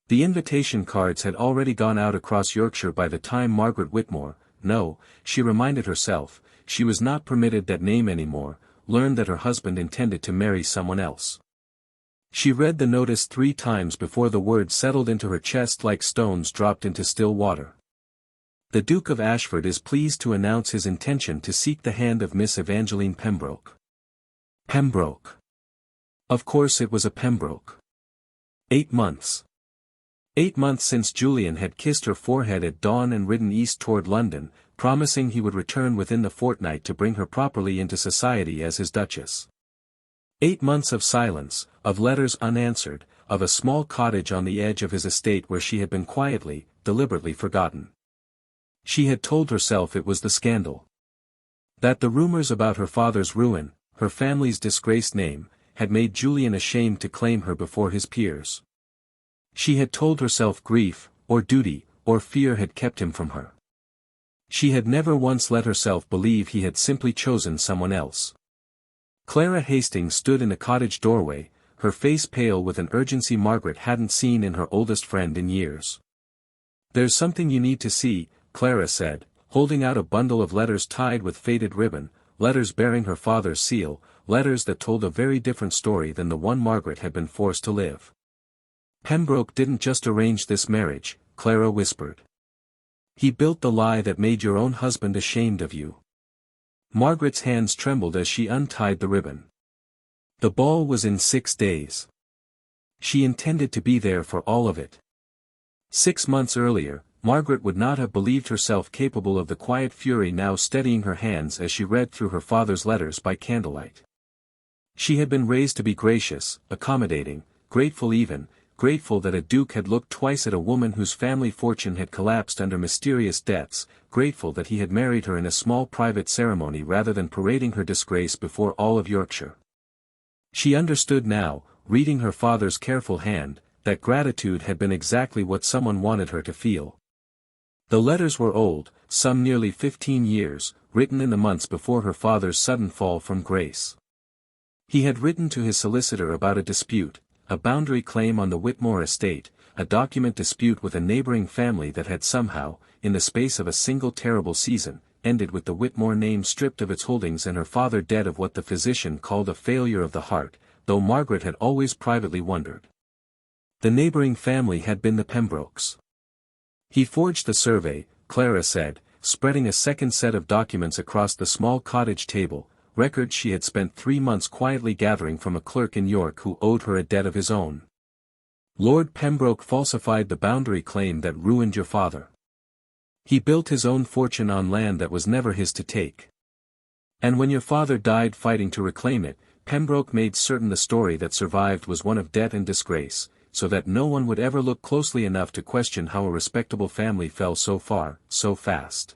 The invitation cards had already gone out across Yorkshire by the time Margaret Whitmore, no, she reminded herself, she was not permitted that name anymore, learned that her husband intended to marry someone else. She read the notice 3 times before the words settled into her chest like stones dropped into still water. The Duke of Ashford is pleased to announce his intention to seek the hand of Miss Evangeline Pembroke. Pembroke. Of course it was a Pembroke. 8 months. 8 months since Julian had kissed her forehead at dawn and ridden east toward London, promising he would return within the fortnight to bring her properly into society as his Duchess. 8 months of silence, of letters unanswered, of a small cottage on the edge of his estate where she had been quietly, deliberately forgotten. She had told herself it was the scandal. That the rumors about her father's ruin, her family's disgraced name, had made Julian ashamed to claim her before his peers. She had told herself grief, or duty, or fear had kept him from her. She had never once let herself believe he had simply chosen someone else. Clara Hastings stood in the cottage doorway, her face pale with an urgency Margaret hadn't seen in her oldest friend in years. "There's something you need to see," Clara said, holding out a bundle of letters tied with faded ribbon, letters bearing her father's seal, letters that told a very different story than the one Margaret had been forced to live. "Pembroke didn't just arrange this marriage," Clara whispered. "He built the lie that made your own husband ashamed of you." Margaret's hands trembled as she untied the ribbon. The ball was in 6 days. She intended to be there for all of it. 6 months earlier, Margaret would not have believed herself capable of the quiet fury now steadying her hands as she read through her father's letters by candlelight. She had been raised to be gracious, accommodating, grateful even, grateful that a duke had looked twice at a woman whose family fortune had collapsed under mysterious debts, grateful that he had married her in a small private ceremony rather than parading her disgrace before all of Yorkshire. She understood now, reading her father's careful hand, that gratitude had been exactly what someone wanted her to feel. The letters were old, some nearly 15 years, written in the months before her father's sudden fall from grace. He had written to his solicitor about a dispute, a boundary claim on the Whitmore estate, a document dispute with a neighboring family that had somehow, in the space of a single terrible season, ended with the Whitmore name stripped of its holdings and her father dead of what the physician called a failure of the heart, though Margaret had always privately wondered. The neighboring family had been the Pembrokes. He forged the survey, Clara said, spreading a second set of documents across the small cottage table, records she had spent 3 months quietly gathering from a clerk in York who owed her a debt of his own. "Lord Pembroke falsified the boundary claim that ruined your father. He built his own fortune on land that was never his to take. And when your father died fighting to reclaim it, Pembroke made certain the story that survived was one of debt and disgrace, so that no one would ever look closely enough to question how a respectable family fell so far, so fast."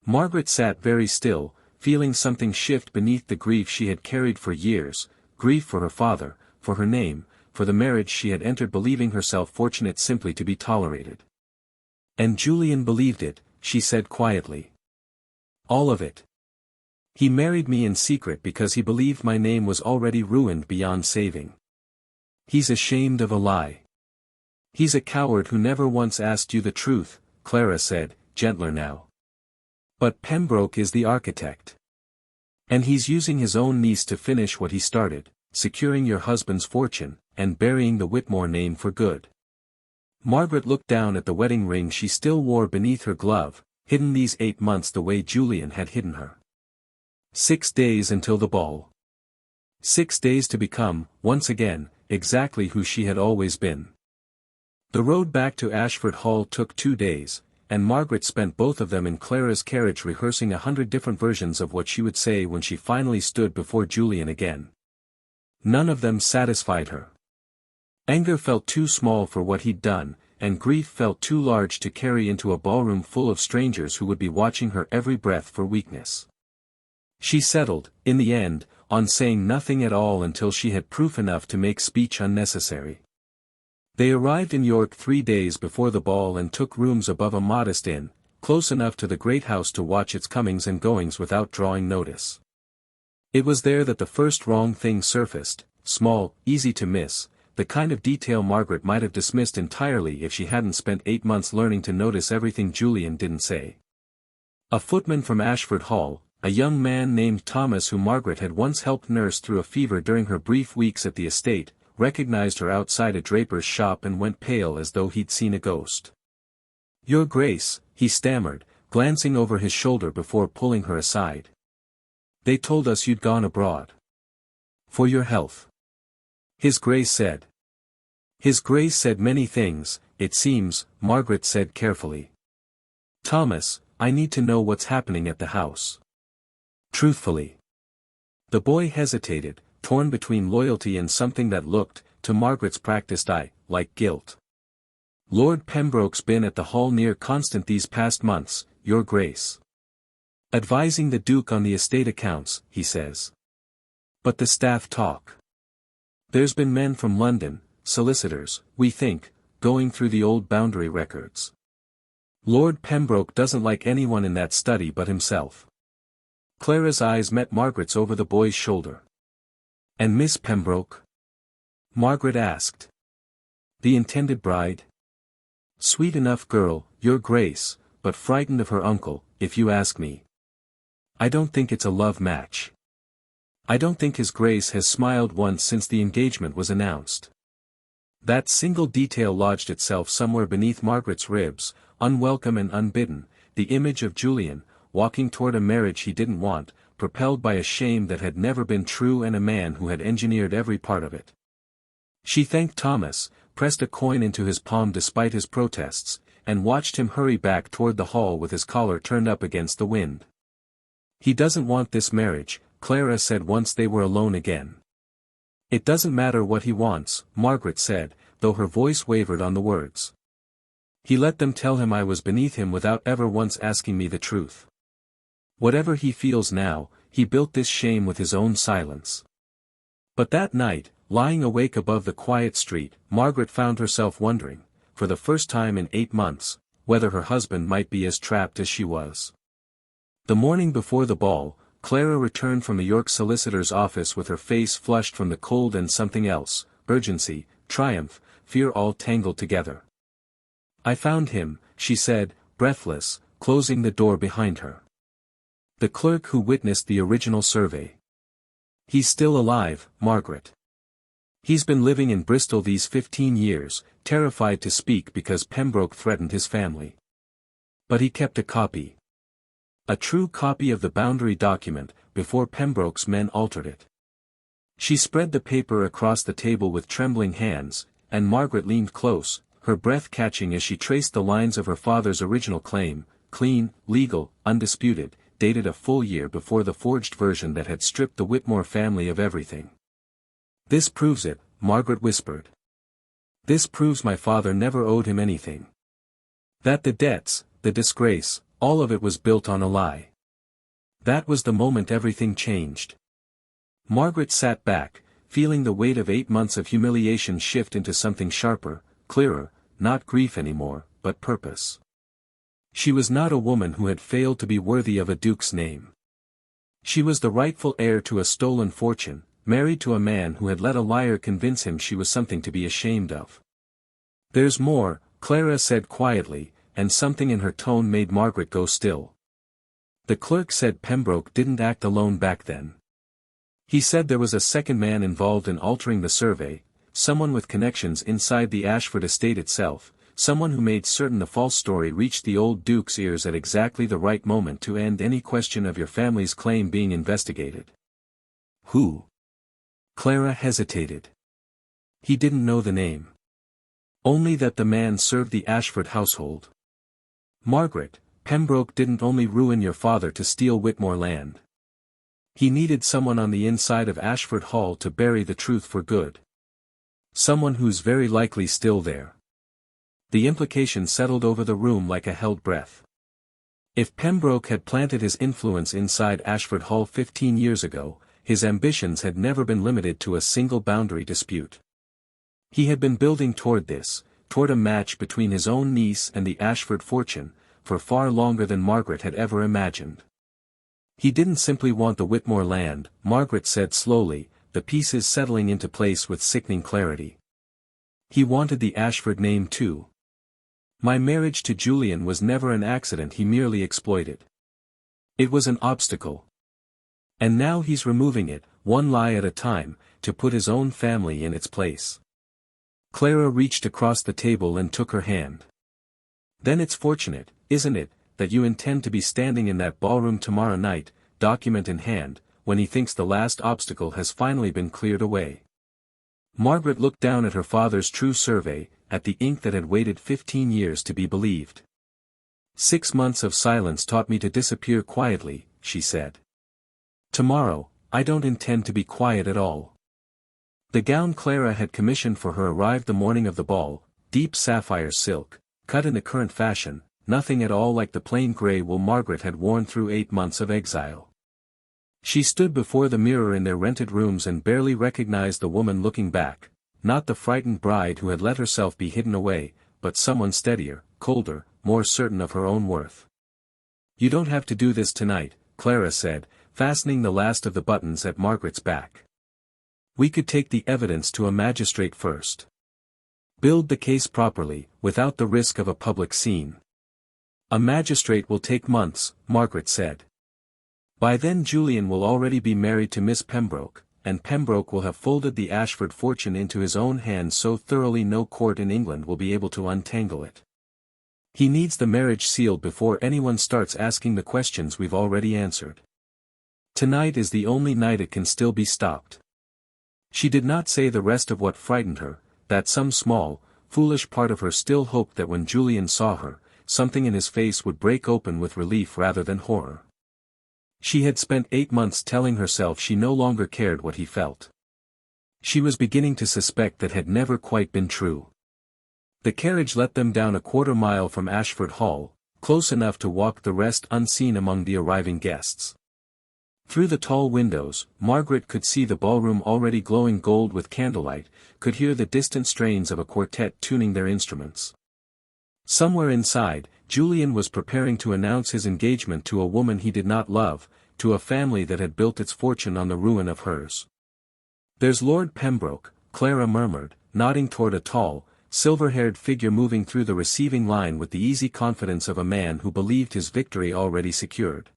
Margaret sat very still, feeling something shift beneath the grief she had carried for years, grief for her father, for her name, for the marriage she had entered believing herself fortunate simply to be tolerated. "And Julian believed it," she said quietly. "All of it. He married me in secret because he believed my name was already ruined beyond saving. He's ashamed of a lie. He's a coward who never once asked you the truth," Clara said, gentler now. "But Pembroke is the architect. And he's using his own niece to finish what he started, securing your husband's fortune, and burying the Whitmore name for good." Margaret looked down at the wedding ring she still wore beneath her glove, hidden these 8 months the way Julian had hidden her. 6 days until the ball. 6 days to become, once again, exactly who she had always been. The road back to Ashford Hall took 2 days, and Margaret spent both of them in Clara's carriage rehearsing 100 different versions of what she would say when she finally stood before Julian again. None of them satisfied her. Anger felt too small for what he'd done, and grief felt too large to carry into a ballroom full of strangers who would be watching her every breath for weakness. She settled, in the end, on saying nothing at all until she had proof enough to make speech unnecessary. They arrived in York 3 days before the ball and took rooms above a modest inn, close enough to the great house to watch its comings and goings without drawing notice. It was there that the first wrong thing surfaced, small, easy to miss, the kind of detail Margaret might have dismissed entirely if she hadn't spent 8 months learning to notice everything Julian didn't say. A footman from Ashford Hall, a young man named Thomas who Margaret had once helped nurse through a fever during her brief weeks at the estate, recognized her outside a draper's shop and went pale as though he'd seen a ghost. "Your Grace," he stammered, glancing over his shoulder before pulling her aside. "They told us you'd gone abroad. For your health." His Grace said. "His Grace said many things, it seems," Margaret said carefully. "Thomas, I need to know what's happening at the house. Truthfully." The boy hesitated, torn between loyalty and something that looked, to Margaret's practiced eye, like guilt. "Lord Pembroke's been at the Hall near constant these past months, Your Grace. Advising the Duke on the estate accounts, he says. But the staff talk. There's been men from London, solicitors, we think, going through the old boundary records. Lord Pembroke doesn't like anyone in that study but himself." Clara's eyes met Margaret's over the boy's shoulder. "And Miss Pembroke?" Margaret asked. "The intended bride? Sweet enough girl, Your Grace, but frightened of her uncle, if you ask me. I don't think it's a love match. I don't think His Grace has smiled once since the engagement was announced." That single detail lodged itself somewhere beneath Margaret's ribs, unwelcome and unbidden, the image of Julian, walking toward a marriage he didn't want, propelled by a shame that had never been true and a man who had engineered every part of it. She thanked Thomas, pressed a coin into his palm despite his protests, and watched him hurry back toward the hall with his collar turned up against the wind. "He doesn't want this marriage," Clara said once they were alone again. "It doesn't matter what he wants," Margaret said, though her voice wavered on the words. "He let them tell him I was beneath him without ever once asking me the truth. Whatever he feels now, he built this shame with his own silence." But that night, lying awake above the quiet street, Margaret found herself wondering, for the first time in 8 months, whether her husband might be as trapped as she was. The morning before the ball, Clara returned from the York solicitor's office with her face flushed from the cold and something else, urgency, triumph, fear all tangled together. "I found him," she said, breathless, closing the door behind her. "The clerk who witnessed the original survey. He's still alive, Margaret. He's been living in Bristol these 15 years, terrified to speak because Pembroke threatened his family. But he kept a copy. A true copy of the boundary document, before Pembroke's men altered it." She spread the paper across the table with trembling hands, and Margaret leaned close, her breath catching as she traced the lines of her father's original claim, clean, legal, undisputed, dated a full year before the forged version that had stripped the Whitmore family of everything. "This proves it," Margaret whispered. "This proves my father never owed him anything. That the debts, the disgrace, all of it was built on a lie." That was the moment everything changed. Margaret sat back, feeling the weight of 8 months of humiliation shift into something sharper, clearer, not grief anymore, but purpose. She was not a woman who had failed to be worthy of a duke's name. She was the rightful heir to a stolen fortune, married to a man who had let a liar convince him she was something to be ashamed of. "There's more," Clara said quietly, and something in her tone made Margaret go still. "The clerk said Pembroke didn't act alone back then. He said there was a second man involved in altering the survey, someone with connections inside the Ashford estate itself, someone who made certain the false story reached the old Duke's ears at exactly the right moment to end any question of your family's claim being investigated." "Who?" Clara hesitated. He didn't know the name. Only that the man served the Ashford household. "Margaret, Pembroke didn't only ruin your father to steal Whitmore land. He needed someone on the inside of Ashford Hall to bury the truth for good. Someone who's very likely still there." The implication settled over the room like a held breath. If Pembroke had planted his influence inside Ashford Hall 15 years ago, his ambitions had never been limited to a single boundary dispute. He had been building toward this, toward a match between his own niece and the Ashford fortune, for far longer than Margaret had ever imagined. He didn't simply want the Whitmore land, Margaret said slowly, the pieces settling into place with sickening clarity. He wanted the Ashford name too. My marriage to Julian was never an accident he merely exploited. It was an obstacle. And now he's removing it, one lie at a time, to put his own family in its place. Clara reached across the table and took her hand. Then it's fortunate, isn't it, that you intend to be standing in that ballroom tomorrow night, document in hand, when he thinks the last obstacle has finally been cleared away. Margaret looked down at her father's true survey, at the ink that had waited 15 years to be believed. 6 months of silence taught me to disappear quietly, she said. Tomorrow, I don't intend to be quiet at all. The gown Clara had commissioned for her arrived the morning of the ball, deep sapphire silk, cut in the current fashion, nothing at all like the plain grey wool Margaret had worn through 8 months of exile. She stood before the mirror in their rented rooms and barely recognized the woman looking back, not the frightened bride who had let herself be hidden away, but someone steadier, colder, more certain of her own worth. You don't have to do this tonight, Clara said, fastening the last of the buttons at Margaret's back. We could take the evidence to a magistrate first. Build the case properly, without the risk of a public scene. A magistrate will take months, Margaret said. By then Julian will already be married to Miss Pembroke, and Pembroke will have folded the Ashford fortune into his own hands so thoroughly no court in England will be able to untangle it. He needs the marriage sealed before anyone starts asking the questions we've already answered. Tonight is the only night it can still be stopped. She did not say the rest of what frightened her, that some small, foolish part of her still hoped that when Julian saw her, something in his face would break open with relief rather than horror. She had spent 8 months telling herself she no longer cared what he felt. She was beginning to suspect that had never quite been true. The carriage let them down a quarter-mile from Ashford Hall, close enough to walk the rest unseen among the arriving guests. Through the tall windows, Margaret could see the ballroom already glowing gold with candlelight, could hear the distant strains of a quartet tuning their instruments. Somewhere inside, Julian was preparing to announce his engagement to a woman he did not love, to a family that had built its fortune on the ruin of hers. There's Lord Pembroke, Clara murmured, nodding toward a tall, silver-haired figure moving through the receiving line with the easy confidence of a man who believed his victory already secured.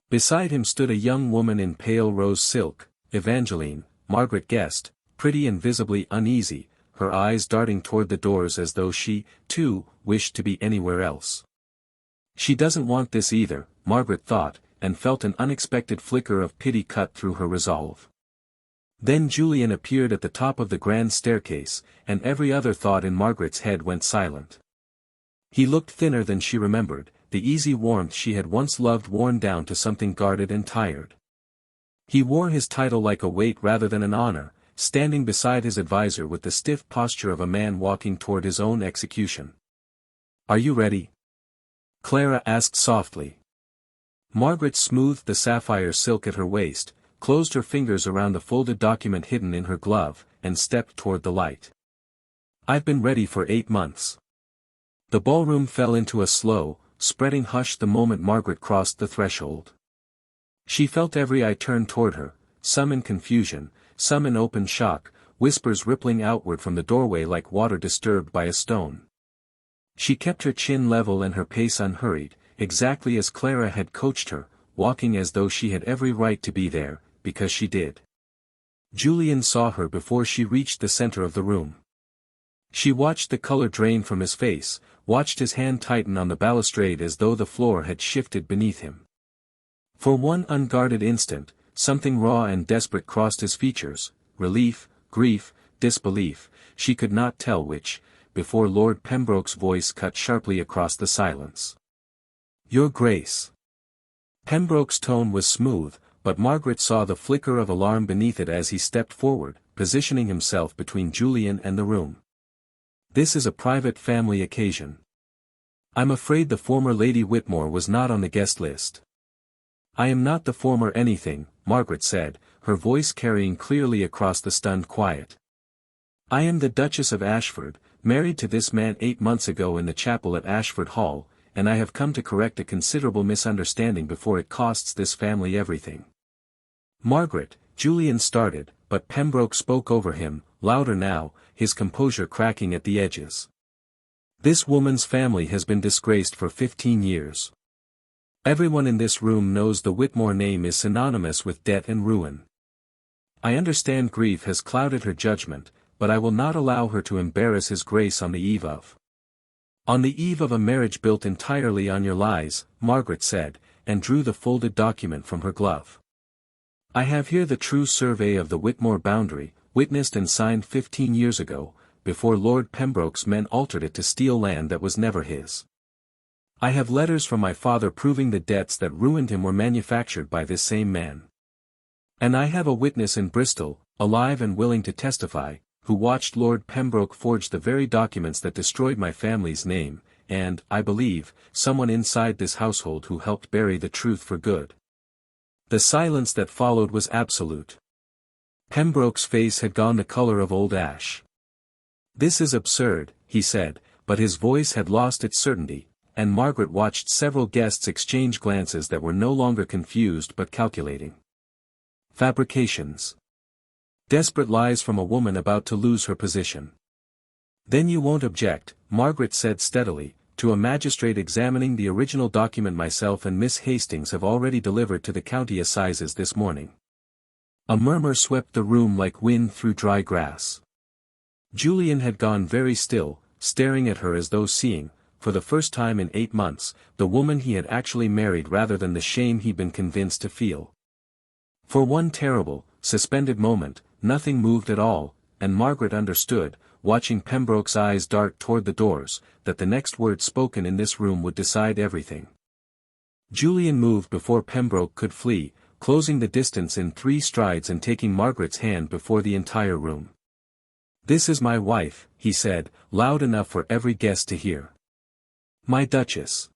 Beside him stood a young woman in pale rose silk, Evangeline, Margaret guessed, pretty and visibly uneasy, her eyes darting toward the doors as though she, too, wished to be anywhere else. She doesn't want this either, Margaret thought, and felt an unexpected flicker of pity cut through her resolve. Then Julian appeared at the top of the grand staircase, and every other thought in Margaret's head went silent. He looked thinner than she remembered, the easy warmth she had once loved worn down to something guarded and tired. He wore his title like a weight rather than an honor, standing beside his adviser with the stiff posture of a man walking toward his own execution. "Are you ready?" Clara asked softly. Margaret smoothed the sapphire silk at her waist, closed her fingers around the folded document hidden in her glove, and stepped toward the light. "I've been ready for 8 months." The ballroom fell into a slow, spreading hush the moment Margaret crossed the threshold. She felt every eye turned toward her, some in confusion, some in open shock, whispers rippling outward from the doorway like water disturbed by a stone. She kept her chin level and her pace unhurried, exactly as Clara had coached her, walking as though she had every right to be there, because she did. Julian saw her before she reached the center of the room. She watched the color drain from his face, watched his hand tighten on the balustrade as though the floor had shifted beneath him. For one unguarded instant, something raw and desperate crossed his features, relief, grief, disbelief, she could not tell which, before Lord Pembroke's voice cut sharply across the silence. "Your Grace." Pembroke's tone was smooth, but Margaret saw the flicker of alarm beneath it as he stepped forward, positioning himself between Julian and the room. "This is a private family occasion. I'm afraid the former Lady Whitmore was not on the guest list." "I am not the former anything," Margaret said, her voice carrying clearly across the stunned quiet. "I am the Duchess of Ashford, married to this man 8 months ago in the chapel at Ashford Hall, and I have come to correct a considerable misunderstanding before it costs this family everything." "Margaret," Julian started, but Pembroke spoke over him, louder now, his composure cracking at the edges. "This woman's family has been disgraced for 15 years. Everyone in this room knows the Whitmore name is synonymous with debt and ruin. I understand grief has clouded her judgment, but I will not allow her to embarrass His grace on the eve of a marriage built entirely on your lies," Margaret said, and drew the folded document from her glove. "I have here the true survey of the Whitmore boundary, witnessed and signed 15 years ago, before Lord Pembroke's men altered it to steal land that was never his. I have letters from my father proving the debts that ruined him were manufactured by this same man. And I have a witness in Bristol, alive and willing to testify, who watched Lord Pembroke forge the very documents that destroyed my family's name, and, I believe, someone inside this household who helped bury the truth for good." The silence that followed was absolute. Pembroke's face had gone the color of old ash. "This is absurd," he said, but his voice had lost its certainty, and Margaret watched several guests exchange glances that were no longer confused but calculating. Fabrications. Desperate lies from a woman about to lose her position. "Then you won't object," Margaret said steadily, "to a magistrate examining the original document myself and Miss Hastings have already delivered to the county assizes this morning." A murmur swept the room like wind through dry grass. Julian had gone very still, staring at her as though seeing, for the first time in 8 months, the woman he had actually married rather than the shame he'd been convinced to feel. For one terrible, suspended moment, nothing moved at all, and Margaret understood, watching Pembroke's eyes dart toward the doors, that the next word spoken in this room would decide everything. Julian moved before Pembroke could flee, closing the distance in 3 strides and taking Margaret's hand before the entire room. "This is my wife," he said, loud enough for every guest to hear. "My Duchess.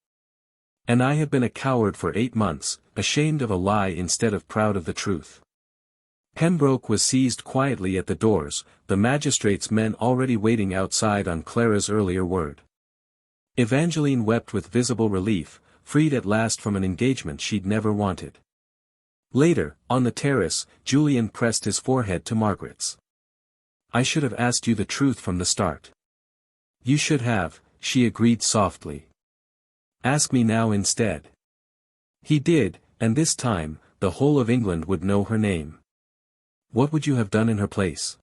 And I have been a coward for 8 months, ashamed of a lie instead of proud of the truth." Pembroke was seized quietly at the doors, the magistrate's men already waiting outside on Clara's earlier word. Evangeline wept with visible relief, freed at last from an engagement she'd never wanted. Later, on the terrace, Julian pressed his forehead to Margaret's. "I should have asked you the truth from the start." "You should have," she agreed softly. "Ask me now instead." He did, and this time, the whole of England would know her name. "What would you have done in her place?"